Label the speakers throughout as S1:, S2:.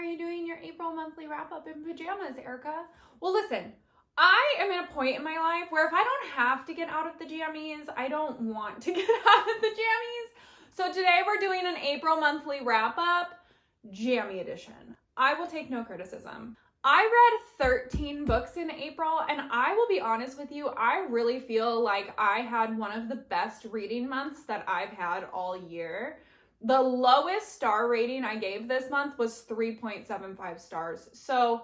S1: are you doing your April monthly wrap up in pajamas, Erica? Well, listen, I am at a point in my life where if I don't have to get out of the jammies, I don't want to get out of the jammies. So today we're doing an April monthly wrap up, jammy edition. I will take no criticism. I read 13 books in April, and I will be honest with you, I really feel like I had one of the best reading months that I've had all year. The lowest star rating I gave this month was 3.75 stars. So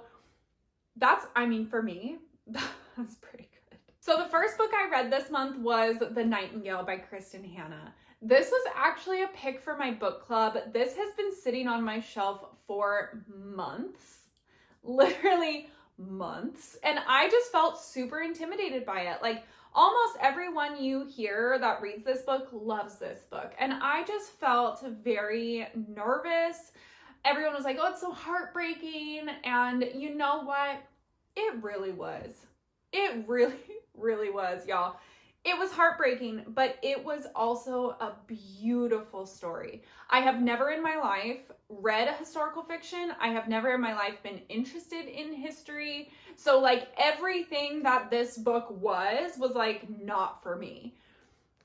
S1: that's, I mean, for me, that's pretty good. So the first book I read this month was The Nightingale by Kristen Hanna. This was actually a pick for my book club. This has been sitting on my shelf for months. Literally months. And I just felt super intimidated by it. Like almost everyone you hear that reads this book loves this book. And I just felt very nervous. Everyone was like, oh, it's so heartbreaking. And you know what? It really was. It really, really was, y'all. It was heartbreaking, but it was also a beautiful story. I have never in my life read a historical fiction. I have never in my life been interested in history. So like everything that this book was like not for me.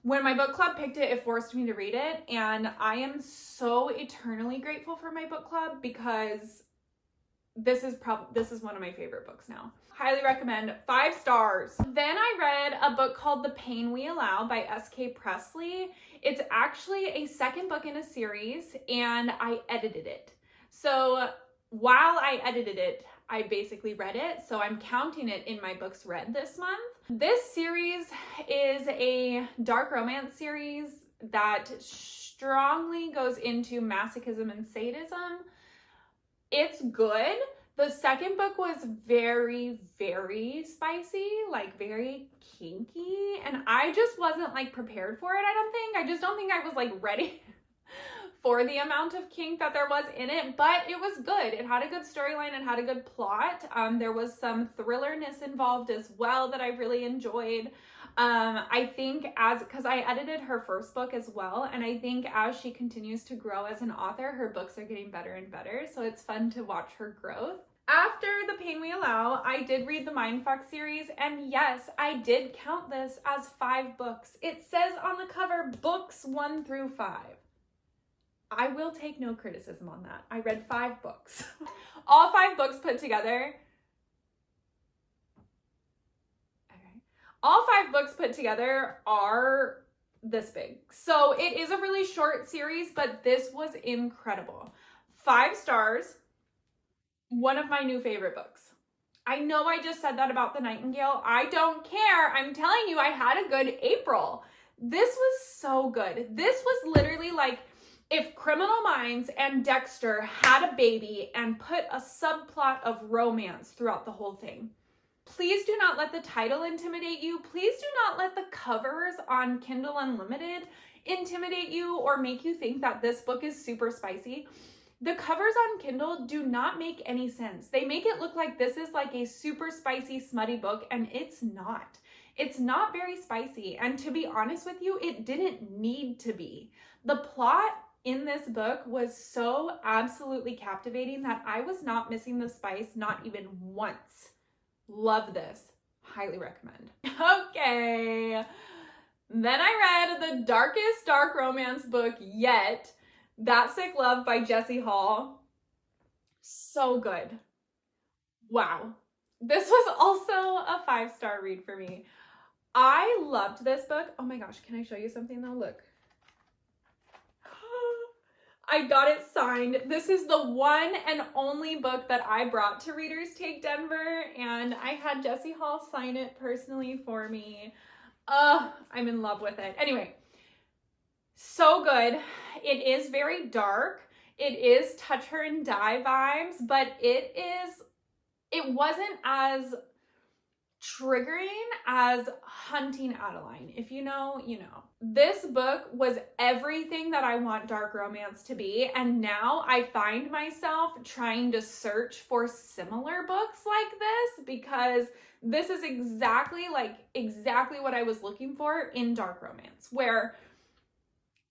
S1: When my book club picked it, it forced me to read it. And I am so eternally grateful for my book club because this is one of my favorite books now. Highly recommend, 5 stars. Then I read a book called The Pain We Allow by S.K. Presley. It's actually a second book in a series and I edited it. So while I edited it, I basically read it. So I'm counting it in my books read this month. This series is a dark romance series that strongly goes into masochism and sadism. It's good. The second book was very, very spicy, like very kinky. And I just wasn't like prepared for it, I don't think. I just don't think I was like ready for the amount of kink that there was in it, but it was good. It had a good storyline, it had a good plot. There was some thrillerness involved as well that I really enjoyed. I think because I edited her first book as well, and I think as she continues to grow as an author, her books are getting better and better, so it's fun to watch her growth. After The Pain We Allow, I did read the Mindfuck series, and yes, I did count this as 5 books. It says on the cover, books 1 through 5. I will take no criticism on that. I read 5 books. All 5 books put together. All 5 books put together are this big. So it is a really short series, but this was incredible. 5 stars. One of my new favorite books. I know I just said that about The Nightingale. I don't care. I'm telling you, I had a good April. This was so good. This was literally like if Criminal Minds and Dexter had a baby and put a subplot of romance throughout the whole thing. Please do not let the title intimidate you. Please do not let the covers on Kindle Unlimited intimidate you or make you think that this book is super spicy. The covers on Kindle do not make any sense. They make it look like this is like a super spicy, smutty book, and it's not. It's not very spicy, and to be honest with you, it didn't need to be. The plot in this book was so absolutely captivating that I was not missing the spice, not even once. Love this. Highly recommend. Okay. Then I read the darkest dark romance book yet, That Sick Love by Jessie Hall. So good. Wow. This was also a 5-star read for me. I loved this book. Oh my gosh, can I show you something though? Look. I got it signed. This is the one and only book that I brought to Readers Take Denver, and I had Jessie Hall sign it personally for me. I'm in love with it. Anyway, so good. It is very dark. It is touch her and die vibes, but it wasn't as triggering as Hunting Adeline. If you know, you know. This book was everything that I want dark romance to be, and now I find myself trying to search for similar books like this because this is exactly what I was looking for in dark romance, where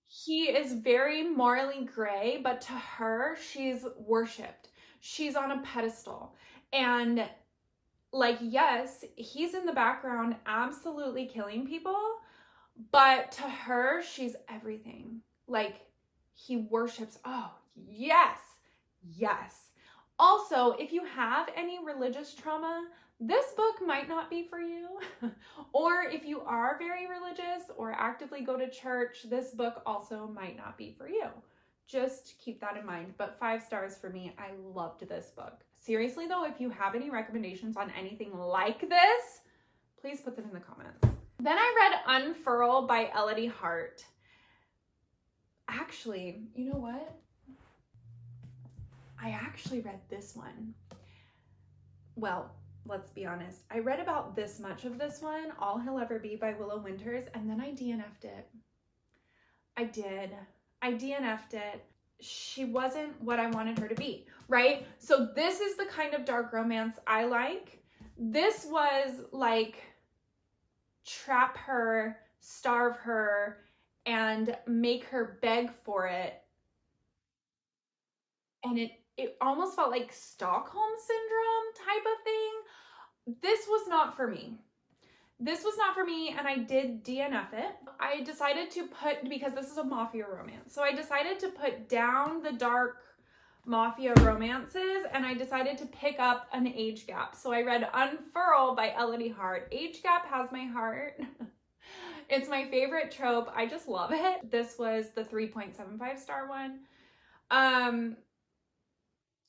S1: he is very morally gray, but to her, she's worshipped. she's on a pedestal. And like, yes, he's in the background absolutely killing people, but to her, she's everything. Like, he worships, oh, yes, yes. Also, if you have any religious trauma, this book might not be for you. Or if you are very religious or actively go to church, this book also might not be for you. Just keep that in mind. But 5 stars for me. I loved this book. Seriously though, if you have any recommendations on anything like this, please put them in the comments. Then I read Unfurl by Elodie Hart. Actually, you know what? I actually read this one. Well, let's be honest. I read about this much of this one, All He'll Ever Be by Willow Winters, and then I DNF'd it. I did. I DNF'd it. She wasn't what I wanted her to be, right? So this is the kind of dark romance I like. This was like trap her, starve her, and make her beg for it. And it almost felt like Stockholm Syndrome type of thing. This was not for me. This was not for me, and I did DNF it. I decided to put, because this is a mafia romance, so I decided to put down the dark mafia romances, and I decided to pick up an age gap. So I read Unfurl by Elodie Hart. Age gap has my heart. It's my favorite trope. I just love it. This was the 3.75 star one.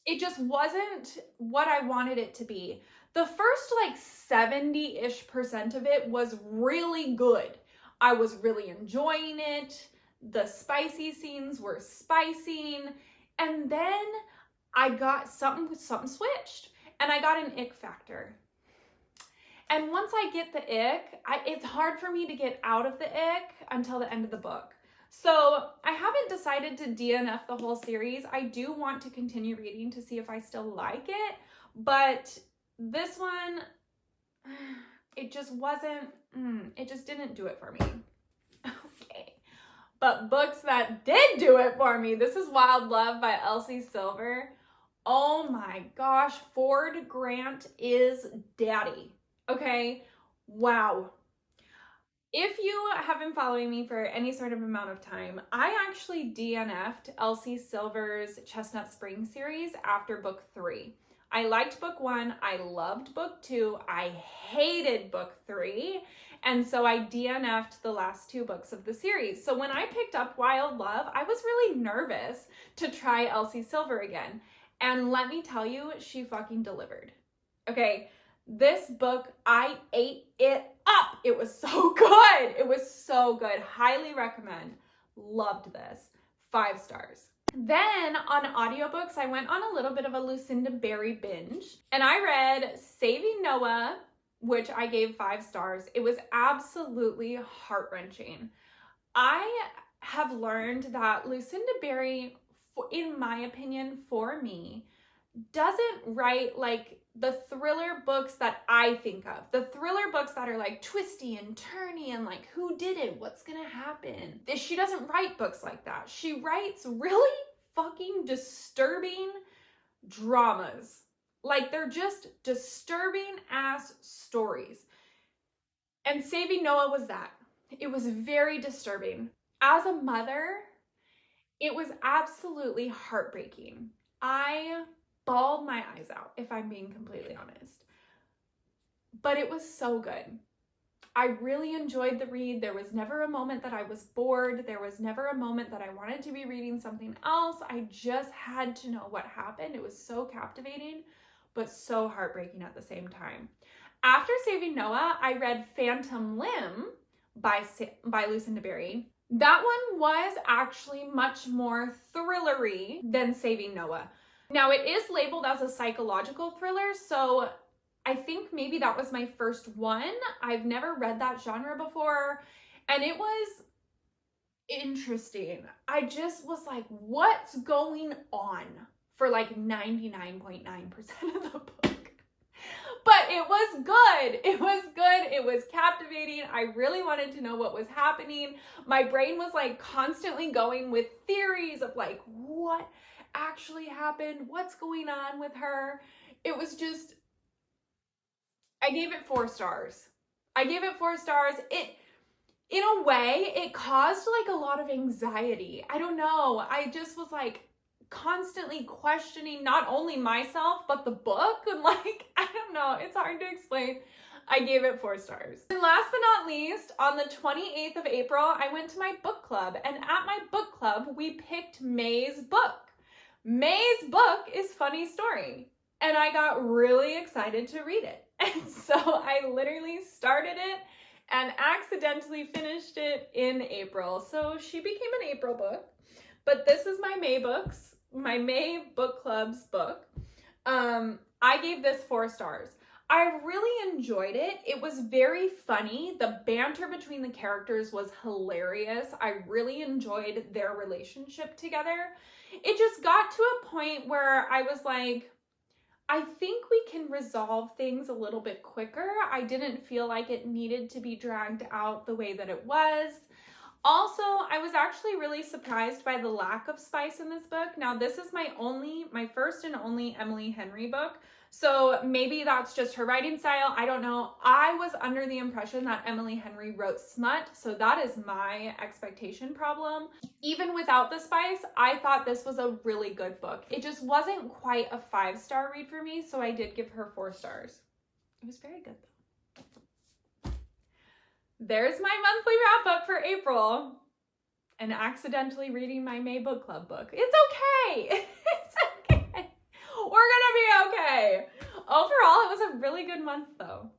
S1: It just wasn't what I wanted it to be. The first like 70-ish% of it was really good. I was really enjoying it. The spicy scenes were spicing. And then I got something switched and I got an ick factor. And once I get the ick, it's hard for me to get out of the ick until the end of the book. So I haven't decided to DNF the whole series. I do want to continue reading to see if I still like it, but this one, it just wasn't, it just didn't do it for me. Okay. But books that did do it for me, this is Wild Love by Elsie Silver. Oh my gosh, Ford Grant is daddy. Okay, wow. If you have been following me for any sort of amount of time, I actually DNF'd Elsie Silver's Chestnut Spring series after book 3. I liked book 1, I loved book 2, I hated book 3, and so I DNF'd the last 2 books of the series. So when I picked up Wild Love, I was really nervous to try Elsie Silver again. And let me tell you, she fucking delivered. Okay, this book, I ate it up. It was so good. It was so good. Highly recommend. Loved this. 5 stars. Then on audiobooks, I went on a little bit of a Lucinda Berry binge, and I read Saving Noah, which I gave 5 stars. It was absolutely heart-wrenching. I have learned that Lucinda Berry, in my opinion, for me, doesn't write like the thriller books that I think of. The thriller books that are like twisty and turny and like, who did it? What's gonna happen? She doesn't write books like that. She writes really fucking disturbing dramas. Like, they're just disturbing ass stories. And Saving Noah was that. It was very disturbing. As a mother, it was absolutely heartbreaking. I bawled my eyes out, if I'm being completely honest. But it was so good. I really enjoyed the read. There was never a moment that I was bored. There was never a moment that I wanted to be reading something else. I just had to know what happened. It was so captivating, but so heartbreaking at the same time. After Saving Noah, I read Phantom Limb by Lucinda Berry. That one was actually much more thrillery than Saving Noah. Now, it is labeled as a psychological thriller, so I think maybe that was my first one. I've never read that genre before, and it was interesting. I just was like, what's going on for like 99.9% of the book? But it was good. It was good. It was captivating. I really wanted to know what was happening. My brain was like constantly going with theories of like, what? actually happened? What's going on with her? It was just, I gave it 4 stars. I gave it 4 stars. In a way, it caused like a lot of anxiety. I don't know. I just was like constantly questioning not only myself, but the book. And like, I don't know. It's hard to explain. I gave it 4 stars. And last but not least, on the 28th of April, I went to my book club. And at my book club, we picked May's book. May's book is Funny Story. And I got really excited to read it. And so I literally started it and accidentally finished it in April. So she became an April book. But this is my May books, my May book club's book. I gave this 4 stars. I really enjoyed it. It was very funny. The banter between the characters was hilarious. I really enjoyed their relationship together. It just got to a point where I was like, I think we can resolve things a little bit quicker. I didn't feel like it needed to be dragged out the way that it was. Also, I was actually really surprised by the lack of spice in this book. Now, this is my first and only Emily Henry book. So maybe that's just her writing style. I don't know. I was under the impression that Emily Henry wrote smut. So that is my expectation problem. Even without the spice, I thought this was a really good book. It just wasn't quite a 5-star read for me. So I did give her 4 stars. It was very good though. There's my monthly wrap up for April and accidentally reading my May book club book. It's okay. It's okay. We're gonna be okay. Overall, it was a really good month though.